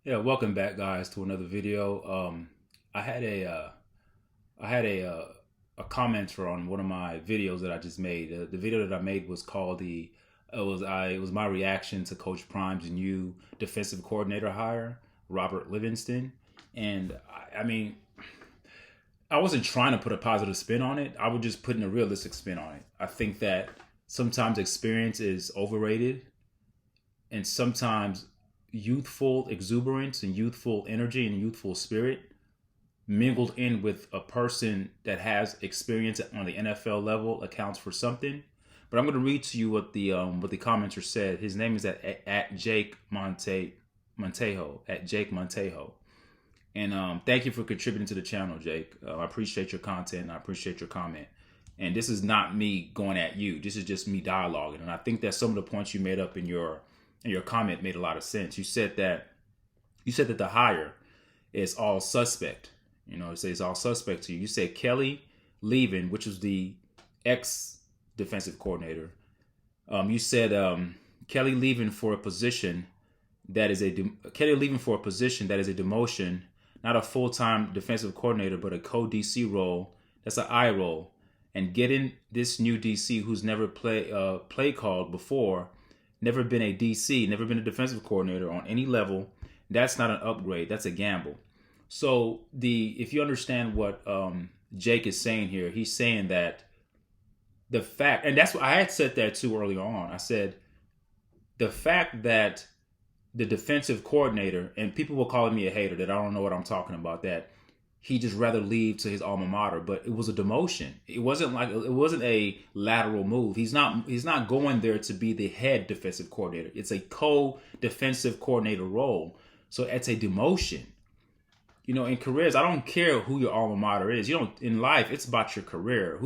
Yeah, welcome back, guys, to another video. I had a I had a commenter on one of my videos that I just made. The video that I made was called the it was my reaction to Coach Prime's new defensive coordinator hire, Robert Livingston, and I mean I wasn't trying to put a positive spin on it. I was just putting a realistic spin on it. I think that sometimes experience is overrated, and sometimes youthful exuberance and youthful energy and youthful spirit mingled in with a person that has experience on the NFL level accounts for something. But I'm going to read to you what the commenter said. His name is at Jake Montejo at Jake Montejo. And thank you for contributing to the channel, Jake. I appreciate your content. And I appreciate your comment. And this is not me going at you. This is just me dialoguing. And I think that some of the points you made up in your comment made a lot of sense. You said that the hire is all suspect. You know, it says all suspect to you. You said Kelly Leavin, which was the ex defensive coordinator. You said Kelly leaving for a position Kelly leaving for a position that is a demotion, not a full time defensive coordinator, but a co DC role. That's an I role, and getting this new DC who's never play called before, never been a DC, never been a defensive coordinator on any level. That's not an upgrade. That's a gamble. So if you understand what Jake is saying here, he's saying that the fact, and that's what I had said that too earlier on. I said the fact that the defensive coordinator, and people will call me a hater that I don't know what I'm talking about, that he just rather leave to his alma mater, but it was a demotion. It wasn't a lateral move. He's not going there to be the head defensive coordinator. It's a co-defensive coordinator role. So it's a demotion. You know, in careers, I don't care who your alma mater is. You don't in life. It's about your career.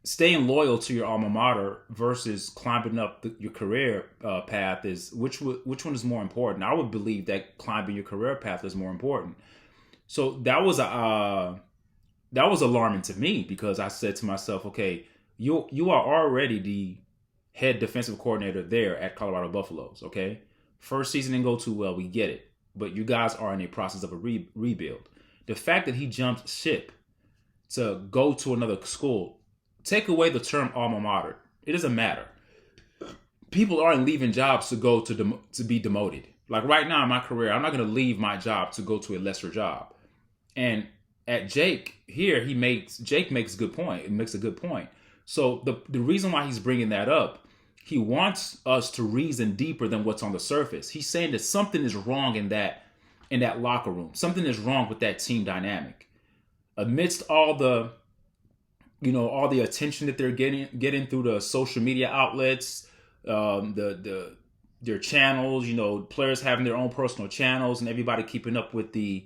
Staying loyal to your alma mater versus climbing up your career path is which one is more important? I would believe that climbing your career path is more important. So that was alarming to me because I said to myself, okay, you are already the head defensive coordinator there at Colorado Buffaloes. Okay, first season didn't go too well. We get it, but you guys are in a process of a rebuild. The fact that he jumped ship to go to another school, take away the term alma mater. It doesn't matter. People aren't leaving jobs to go to be demoted. Like right now in my career, I'm not going to leave my job to go to a lesser job. And at Jake here, Jake makes a good point. It makes a good point. So the reason why he's bringing that up, he wants us to reason deeper than what's on the surface. He's saying that something is wrong in that locker room. Something is wrong with that team dynamic. Amidst all the all the attention that they're getting through the social media outlets, their channels, players having their own personal channels, and everybody keeping up with the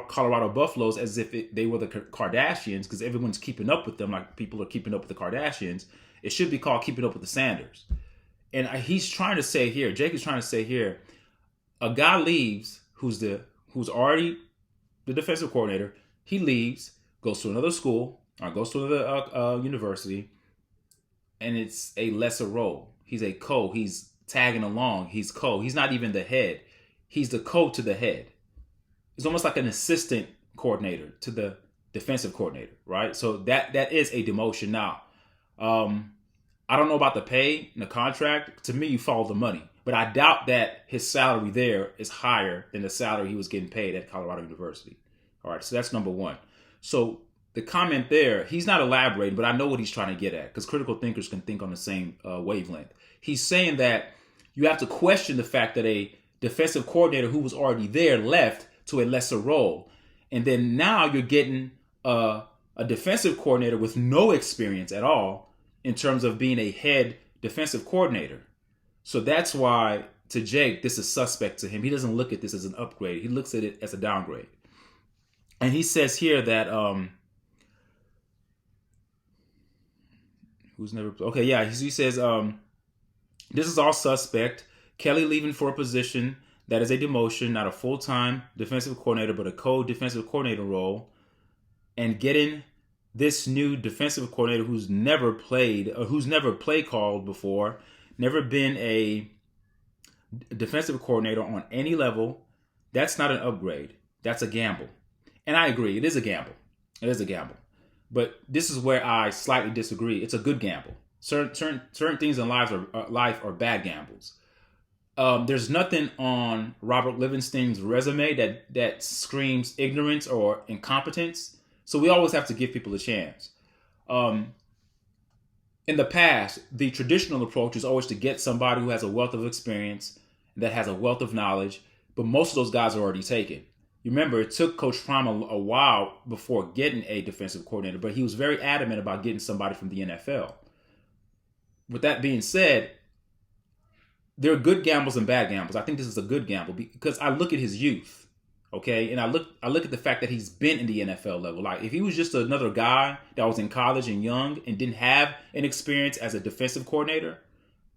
Colorado Buffaloes as if they were the Kardashians, because everyone's keeping up with them like people are keeping up with the Kardashians. It should be called keeping up with the Sanders. And he's trying to say here, Jake is trying to say here, a guy leaves who's already the defensive coordinator. He leaves, goes to another school or goes to another university, and it's a lesser role. He's He's tagging along. He's He's not even the head. He's the to the head. It's almost like an assistant coordinator to the defensive coordinator, right? So that is a demotion. Now, I don't know about the pay and the contract. To me, you follow the money, but I doubt that his salary there is higher than the salary he was getting paid at Colorado University. All right, so that's number one. So the comment there, he's not elaborating, but I know what he's trying to get at because critical thinkers can think on the same wavelength. He's saying that you have to question the fact that a defensive coordinator who was already there left to a lesser role. And then now you're getting a defensive coordinator with no experience at all in terms of being a head defensive coordinator. So that's why, to Jake, this is suspect to him. He doesn't look at this as an upgrade. He looks at it as a downgrade. And he says here that he says this is all suspect. Kelly leaving for a position that is a demotion, not a full-time defensive coordinator, but a co-defensive coordinator role, and getting this new defensive coordinator who's never play called before, never been a defensive coordinator on any level, That's not an upgrade. That's a gamble. And I agree, it is a gamble. It is a gamble. But this is where I slightly disagree. It's a good gamble. Certain things in life are bad gambles. There's nothing on Robert Livingston's resume that screams ignorance or incompetence. So we always have to give people a chance. In the past, the traditional approach is always to get somebody who has a wealth of experience, that has a wealth of knowledge, but most of those guys are already taken. You remember, it took Coach Prime a while before getting a defensive coordinator, but he was very adamant about getting somebody from the NFL. With that being said, there are good gambles and bad gambles. I think this is a good gamble because I look at his youth, okay, and I look at the fact that he's been in the NFL level. Like, if he was just another guy that was in college and young and didn't have an experience as a defensive coordinator,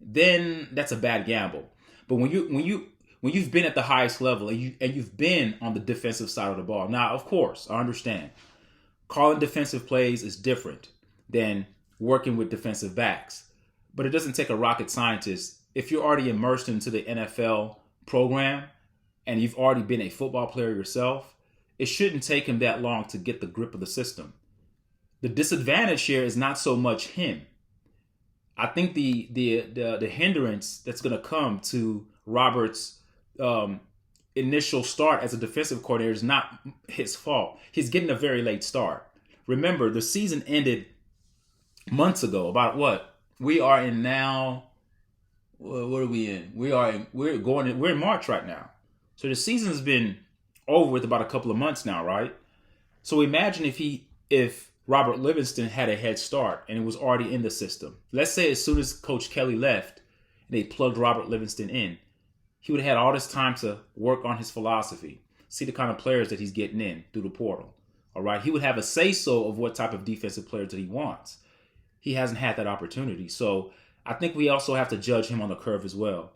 then that's a bad gamble. But when you've been at the highest level and you've been on the defensive side of the ball, now of course I understand calling defensive plays is different than working with defensive backs, but it doesn't take a rocket scientist. If you're already immersed into the NFL program and you've already been a football player yourself, it shouldn't take him that long to get the grip of the system. The disadvantage here is not so much him. I think the hindrance that's going to come to Robert's initial start as a defensive coordinator is not his fault. He's getting a very late start. Remember, the season ended months ago. About what? We are in now. What are we in? We're in March right now. So the season's been over with about a couple of months now, right? So imagine if Robert Livingston had a head start and it was already in the system. Let's say as soon as Coach Kelly left and they plugged Robert Livingston in, he would have had all this time to work on his philosophy, see the kind of players that he's getting in through the portal. All right, he would have a say-so of what type of defensive players that he wants. He hasn't had that opportunity. So I think we also have to judge him on the curve as well.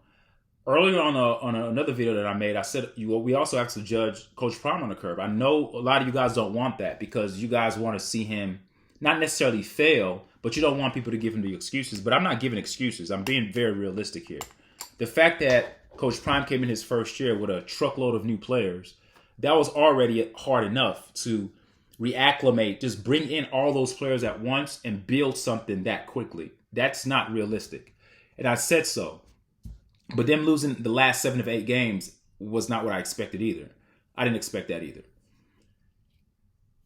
Earlier on another video that I made, I said we also have to judge Coach Prime on the curve. I know a lot of you guys don't want that because you guys want to see him not necessarily fail, but you don't want people to give him the excuses. But I'm not giving excuses. I'm being very realistic here. The fact that Coach Prime came in his first year with a truckload of new players, that was already hard enough to reacclimate, just bring in all those players at once and build something that quickly. That's not realistic. And I said so. But them losing the last 7 of 8 games was not what I expected either. I didn't expect that either.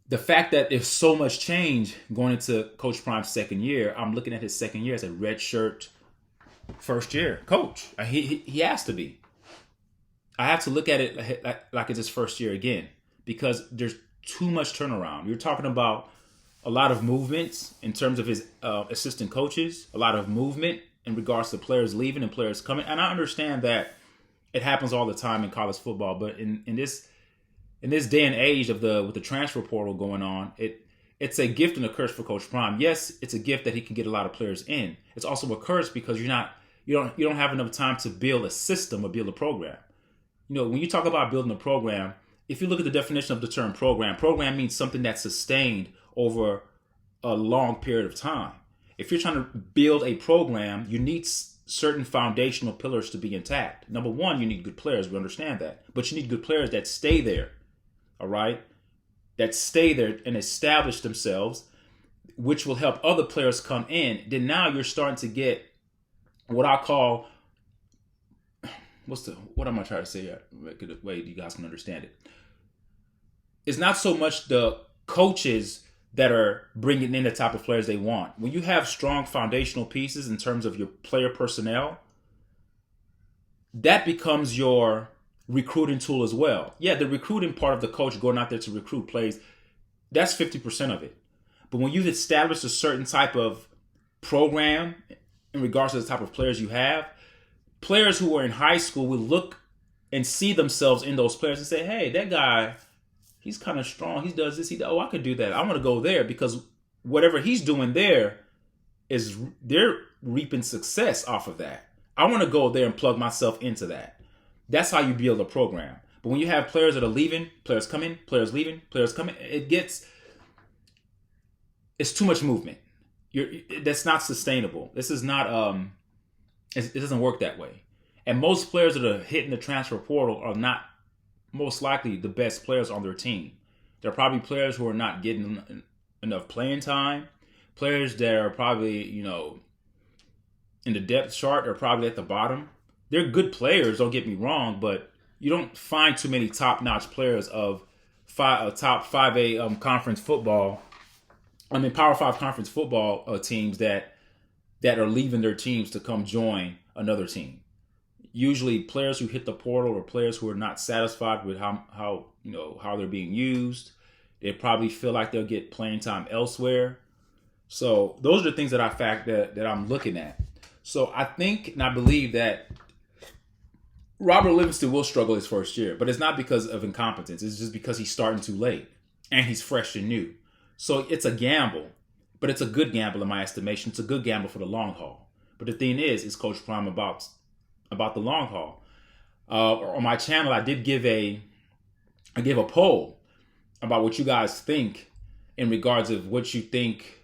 The fact that there's so much change going into Coach Prime's second year, I'm looking at his second year as a redshirt first year coach. He has to be. I have to look at it like it's his first year again because there's too much turnaround. You're talking about a lot of movements in terms of his assistant coaches, a lot of movement in regards to players leaving and players coming. And I understand that it happens all the time in college football, but in this day and age with the transfer portal going on, it's a gift and a curse for Coach Prime. Yes, it's a gift that he can get a lot of players in. It's also a curse because you don't have enough time to build a system or build a program. You know, when you talk about building a program, if you look at the definition of the term program means something that's sustained over a long period of time. If you're trying to build a program, you need certain foundational pillars to be intact. Number one, you need good players. We understand that. But you need good players that stay there, all right? That stay there and establish themselves, which will help other players come in. Then now you're starting to get what I call, what am I trying to say here? Way you guys can understand it. It's not so much the coaches that are bringing in the type of players they want. When you have strong foundational pieces in terms of your player personnel, that becomes your recruiting tool as well. Yeah, the recruiting part of the coach going out there to recruit plays, that's 50% of it. But when you've established a certain type of program in regards to the type of players you have, players who are in high school will look and see themselves in those players and say, hey, that guy, he's kind of strong. He does this. I could do that. I want to go there because whatever he's doing there they're reaping success off of that. I want to go there and plug myself into that. That's how you build a program. But when you have players that are leaving, players coming, players leaving, players coming, it's too much movement. That's not sustainable. This is not, it doesn't work that way. And most players that are hitting the transfer portal are not most likely the best players on their team. They're probably players who are not getting enough playing time, players that are probably, in the depth chart are probably at the bottom. They're good players, don't get me wrong, but you don't find too many top-notch players of top 5A conference football. Power 5 conference football teams that are leaving their teams to come join another team. Usually players who hit the portal or players who are not satisfied with how they're being used. They probably feel like they'll get playing time elsewhere. So those are the things that that I'm looking at. So I think and I believe that Robert Livingston will struggle his first year, but it's not because of incompetence. It's just because he's starting too late and he's fresh and new. So it's a gamble, but it's a good gamble in my estimation. It's a good gamble for the long haul. But the thing is Coach Prime about the long haul. On my channel, I gave a poll about what you guys think in regards of what you think,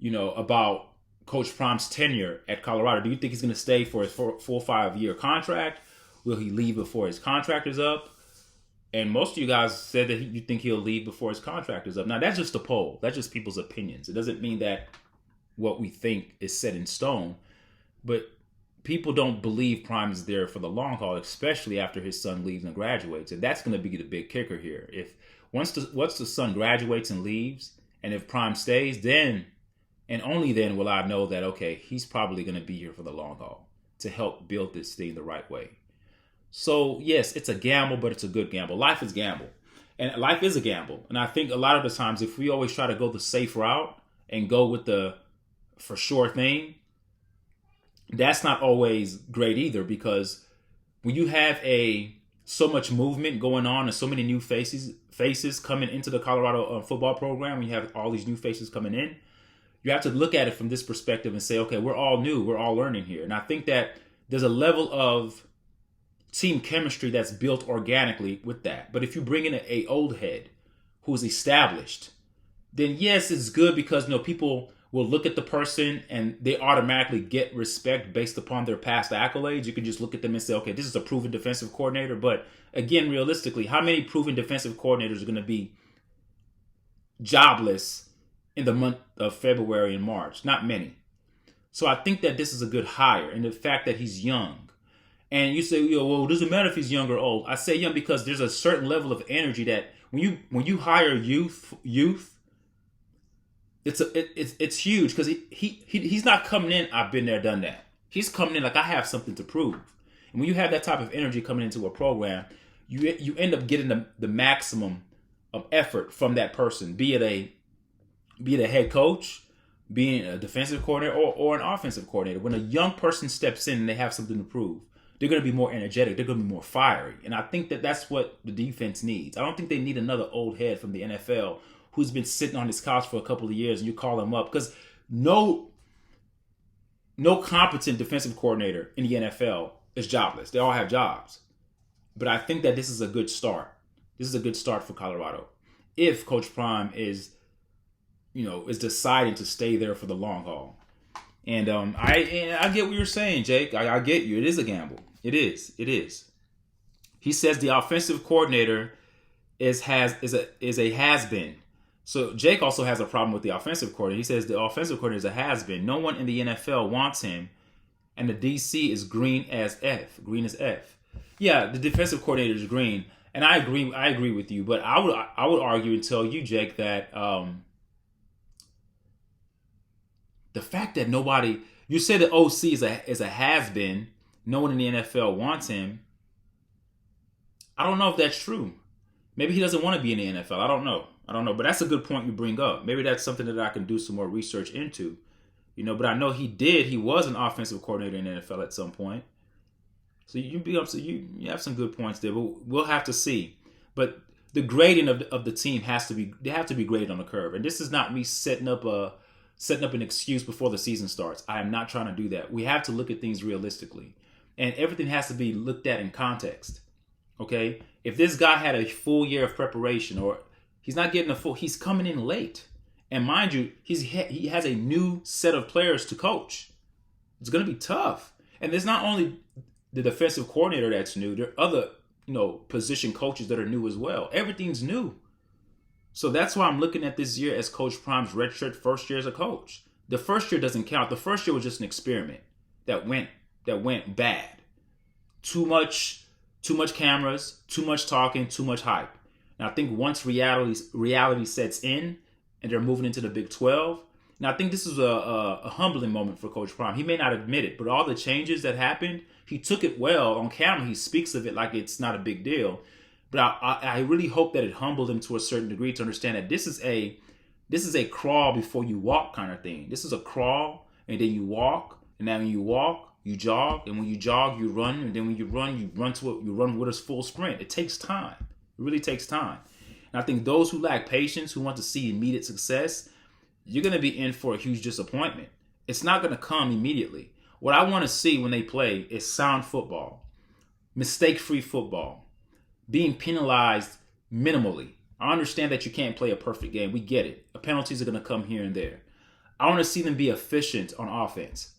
about Coach Prime's tenure at Colorado. Do you think he's going to stay for his full 5-year contract? Will he leave before his contract is up? And most of you guys said that you think he'll leave before his contract is up. Now, that's just a poll. That's just people's opinions. It doesn't mean that what we think is set in stone. But people don't believe Prime is there for the long haul, especially after his son leaves and graduates. And that's going to be the big kicker here. If once the son graduates and leaves, and if Prime stays, then and only then will I know that, okay, he's probably going to be here for the long haul to help build this thing the right way. So, yes, it's a gamble, but it's a good gamble. Life is gamble. And life is a gamble. And I think a lot of the times, if we always try to go the safe route and go with the for sure thing, that's not always great either, because when you have so much movement going on and so many new faces coming into the Colorado football program, when you have all these new faces coming in, you have to look at it from this perspective and say, okay, we're all new. We're all learning here. And I think that there's a level of team chemistry that's built organically with that. But if you bring in a old head who's established, then yes, it's good because people will look at the person and they automatically get respect based upon their past accolades. You can just look at them and say, okay, this is a proven defensive coordinator. But again, realistically, how many proven defensive coordinators are going to be jobless in the month of February and March? Not many. So I think that this is a good hire, and the fact that he's young. And you say, well, it doesn't matter if he's young or old. I say young because there's a certain level of energy that when you hire youth, it's huge, because he's not coming in, I've been there, done that. He's coming in like, I have something to prove. And when you have that type of energy coming into a program, you end up getting the maximum of effort from that person, be it a head coach, being a defensive coordinator, or an offensive coordinator. When a young person steps in and they have something to prove, they're going to be more energetic. They're going to be more fiery. And I think that that's what the defense needs. I don't think they need another old head from the NFL who's been sitting on his couch for a couple of years and you call him up. Because no competent defensive coordinator in the NFL is jobless. They all have jobs. But I think that this is a good start. This is a good start for Colorado. If Coach Prime is deciding to stay there for the long haul. And I get what you're saying, Jake. I get you. It is a gamble. It is. He says the offensive coordinator is a has-been. So Jake also has a problem with the offensive coordinator. He says the offensive coordinator is a has-been. No one in the NFL wants him, and the DC is green as F. Green as F. Yeah, the defensive coordinator is green, and I agree with you. But I would argue and tell you, Jake, that the fact that you say the OC is a has-been, no one in the NFL wants him. I don't know if that's true. Maybe he doesn't want to be in the NFL. I don't know. But that's a good point you bring up. Maybe that's something that I can do some more research into. But I know he was an offensive coordinator in the NFL at some point. So you have some good points there, but we'll have to see. But the grading of the team they have to be graded on the curve. And this is not me setting up an excuse before the season starts. I am not trying to do that. We have to look at things realistically. And everything has to be looked at in context. Okay? If this guy had a full year of preparation, or he's not getting he's coming in late. And mind you, he has a new set of players to coach. It's going to be tough. And there's not only the defensive coordinator that's new. There are other, position coaches that are new as well. Everything's new. So that's why I'm looking at this year as Coach Prime's redshirt first year as a coach. The first year doesn't count. The first year was just an experiment that went bad. Too much cameras, too much talking, too much hype. And I think once reality sets in and they're moving into the Big 12, now I think this is a humbling moment for Coach Prime. He may not admit it, but all the changes that happened, he took it well. On camera, he speaks of it like it's not a big deal. But I really hope that it humbled him to a certain degree to understand that this is a crawl before you walk kind of thing. This is a crawl, and then you walk, and then when you walk, you jog, and when you jog, you run, and then when you run with a full sprint. It takes time. It really takes time. And I think those who lack patience, who want to see immediate success, you're going to be in for a huge disappointment. It's not going to come immediately. What I want to see when they play is sound football, mistake-free football, being penalized minimally. I understand that you can't play a perfect game. We get it. Penalties are going to come here and there. I want to see them be efficient on offense.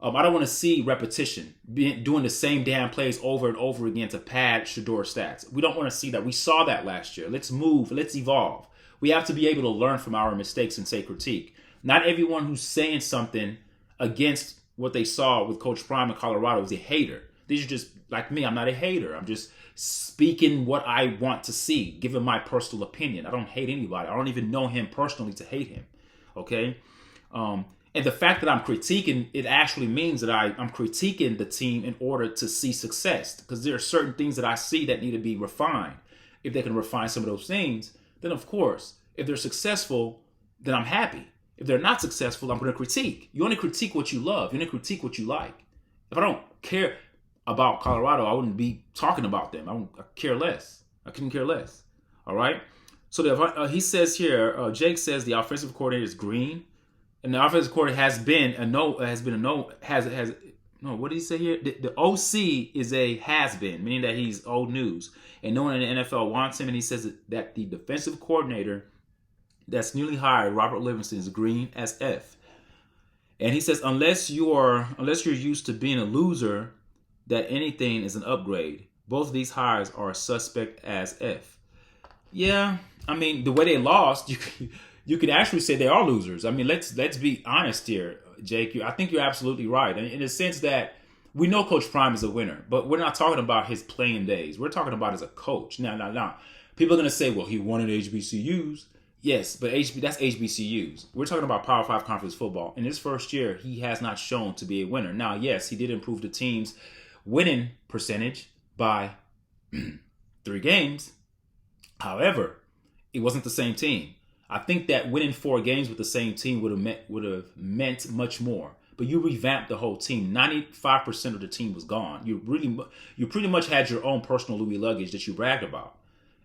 I don't want to see repetition, doing the same damn plays over and over again to pad Shedeur stats. We don't want to see that. We saw that last year. Let's move. Let's evolve. We have to be able to learn from our mistakes and say critique. Not everyone who's saying something against what they saw with Coach Prime in Colorado is a hater. These are just like me. I'm not a hater. I'm just speaking what I want to see, giving my personal opinion. I don't hate anybody. I don't even know him personally to hate him. Okay? And the fact that I'm critiquing, it actually means that I'm critiquing the team in order to see success. Because there are certain things that I see that need to be refined. If they can refine some of those things, then of course, if they're successful, then I'm happy. If they're not successful, I'm going to critique. You only critique what you love. You only critique what you like. If I don't care about Colorado, I wouldn't be talking about them. I care less. I couldn't care less. All right? So he says here, Jake says the offensive coordinator is green. And the offensive coordinator what did he say here? The OC is a has-been, meaning that he's old news. And no one in the NFL wants him, and he says that the defensive coordinator that's newly hired, Robert Livingston, is green as F. And he says unless you're used to being a loser, that anything is an upgrade. Both of these hires are suspect as F. Yeah, I mean, the way they lost, you could actually say they are losers. I mean, let's be honest here, Jake. I think you're absolutely right. In the sense that we know Coach Prime is a winner, but we're not talking about his playing days. We're talking about as a coach. Now. People are going to say, well, he won at HBCUs. Yes, but that's HBCUs. We're talking about Power 5 conference football. In his first year, he has not shown to be a winner. Now, yes, he did improve the team's winning percentage by 3 games. However, it wasn't the same team. I think that winning 4 games with the same team would have meant much more. But you revamped the whole team. 95% of the team was gone. You pretty much had your own personal Louis luggage that you bragged about.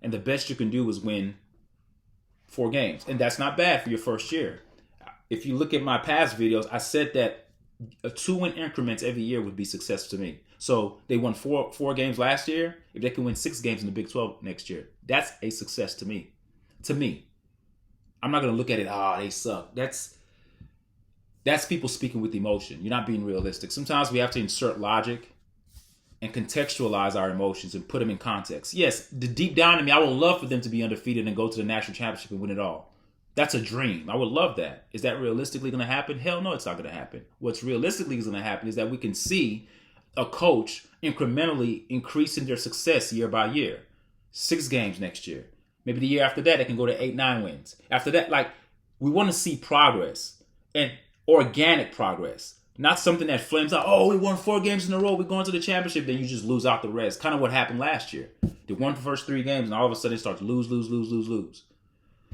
And the best you can do is win 4 games. And that's not bad for your first year. If you look at my past videos, I said that 2-win increments every year would be success to me. So they won 4 games last year. If they can win 6 games in the Big 12 next year, that's a success to me. I'm not going to look at it, they suck. That's people speaking with emotion. You're not being realistic. Sometimes we have to insert logic and contextualize our emotions and put them in context. Yes, deep down in me, I would love for them to be undefeated and go to the national championship and win it all. That's a dream. I would love that. Is that realistically going to happen? Hell no, it's not going to happen. What's realistically going to happen is that we can see a coach incrementally increasing their success year by year. 6 games next year. Maybe the year after that, they can go to 8-9 wins. After that, we want to see progress and organic progress. Not something that flames out, we won 4 games in a row, we're going to the championship, then you just lose out the rest. Kind of what happened last year. They won the first 3 games, and all of a sudden they start to lose.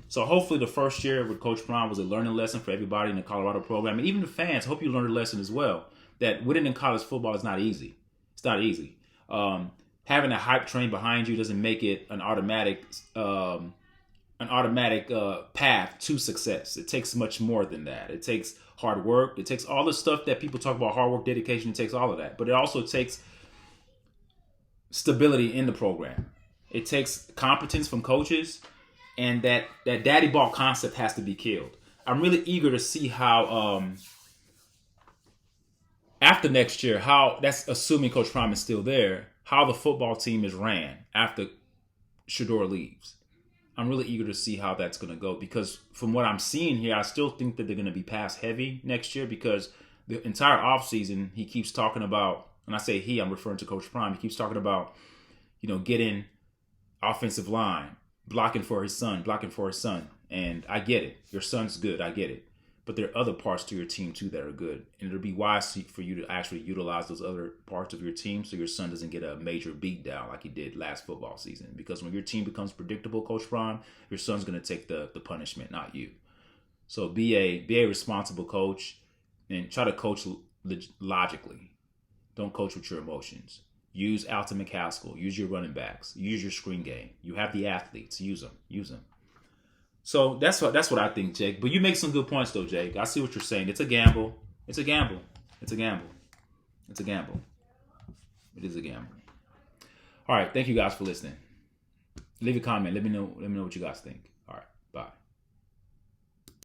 So hopefully the first year with Coach Prime was a learning lesson for everybody in the Colorado program. And even the fans, I hope you learned a lesson as well, that winning in college football is not easy. It's not easy. Having a hype train behind you doesn't make it an automatic path to success. It takes much more than that. It takes hard work. It takes all the stuff that people talk about, hard work, dedication. It takes all of that. But it also takes stability in the program. It takes competence from coaches, and that daddy ball concept has to be killed. I'm really eager to see how after next year, how that's assuming Coach Prime is still there, how the football team is ran after Shedeur leaves. I'm really eager to see how that's going to go, because from what I'm seeing here, I still think that they're going to be pass heavy next year, because the entire offseason he keeps talking about, and I say he, I'm referring to Coach Prime, he keeps talking about, getting offensive line, blocking for his son. And I get it. Your son's good. I get it. But there are other parts to your team too that are good. And it'll be wise for you to actually utilize those other parts of your team so your son doesn't get a major beat down like he did last football season. Because when your team becomes predictable, Coach Prime, your son's going to take the punishment, not you. So be a responsible coach and try to coach logically. Don't coach with your emotions. Use Alton McCaskill. Use your running backs. Use your screen game. You have the athletes. Use them. So that's what I think, Jake. But you make some good points, though, Jake. I see what you're saying. It's a gamble. It is a gamble. All right. Thank you guys for listening. Leave a comment. Let me know what you guys think. All right. Bye.